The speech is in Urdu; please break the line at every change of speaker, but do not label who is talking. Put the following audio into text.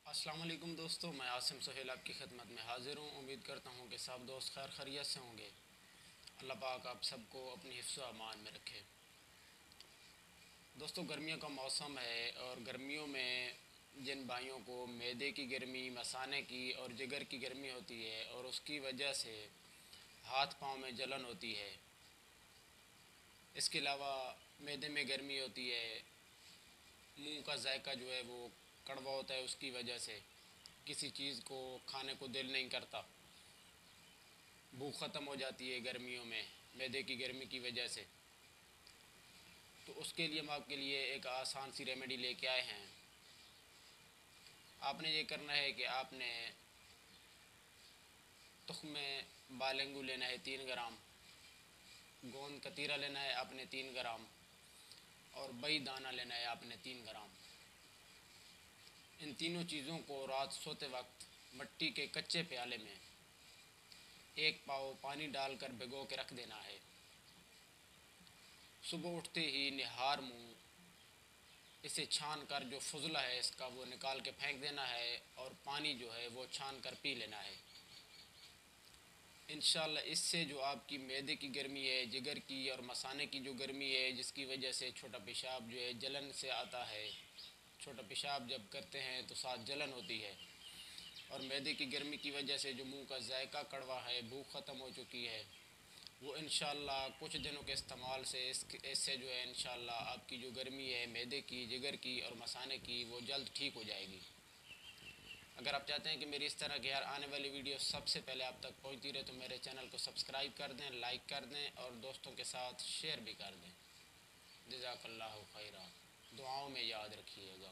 السلام علیکم دوستو، میں عاصم سہیل آپ کی خدمت میں حاضر ہوں۔ امید کرتا ہوں کہ سب دوست خیر خیریت سے ہوں گے۔ اللہ پاک آپ سب کو اپنی حفظ و امان میں رکھے۔ دوستو، گرمیوں کا موسم ہے اور گرمیوں میں جن بھائیوں کو معدے کی گرمی، مثانے کی اور جگر کی گرمی ہوتی ہے اور اس کی وجہ سے ہاتھ پاؤں میں جلن ہوتی ہے، اس کے علاوہ معدے میں گرمی ہوتی ہے، منہ کا ذائقہ جو ہے وہ کڑوا ہوتا ہے، اس کی وجہ سے کسی چیز کو کھانے کو دل نہیں کرتا، بھوک ختم ہو جاتی ہے گرمیوں میں معدے کی گرمی کی وجہ سے، تو اس کے لیے ہم آپ کے لیے ایک آسان سی ریمیڈی لے کے آئے ہیں۔ آپ نے یہ کرنا ہے کہ آپ نے تخم بالنگو لینا ہے 3 گرام، گوند کتیرا لینا ہے آپ نے 3 گرام، اور بئی دانہ لینا ہے آپ نے 3 گرام۔ ان تینوں چیزوں کو رات سوتے وقت مٹی کے کچے پیالے میں 1 پاؤ پانی ڈال کر بھگو کے رکھ دینا ہے۔ صبح اٹھتے ہی نہار منہ اسے چھان کر جو فضلہ ہے اس کا وہ نکال کے پھینک دینا ہے، اور پانی جو ہے وہ چھان کر پی لینا ہے۔ انشاءاللہ اس سے جو آپ کی معدے کی گرمی ہے، جگر کی اور مثانے کی جو گرمی ہے، جس کی وجہ سے چھوٹا پیشاب جو ہے جلن سے آتا ہے، چھوٹا پیشاب جب کرتے ہیں تو ساتھ جلن ہوتی ہے، اور معدے کی گرمی کی وجہ سے جو منہ کا ذائقہ کڑوا ہے، بھوک ختم ہو چکی ہے، وہ انشاءاللہ کچھ دنوں کے استعمال سے اس سے جو ہے انشاءاللہ آپ کی جو گرمی ہے معدے کی، جگر کی اور مثانے کی، وہ جلد ٹھیک ہو جائے گی۔ اگر آپ چاہتے ہیں کہ میری اس طرح کی ہر آنے والی ویڈیو سب سے پہلے آپ تک پہنچتی رہے تو میرے چینل کو سبسکرائب کر دیں، لائک کر دیں اور دوستوں کے ساتھ شیئر بھی کر دیں۔ جزاک اللہ خیرہ، دعاؤں میں یاد رکھیے گا۔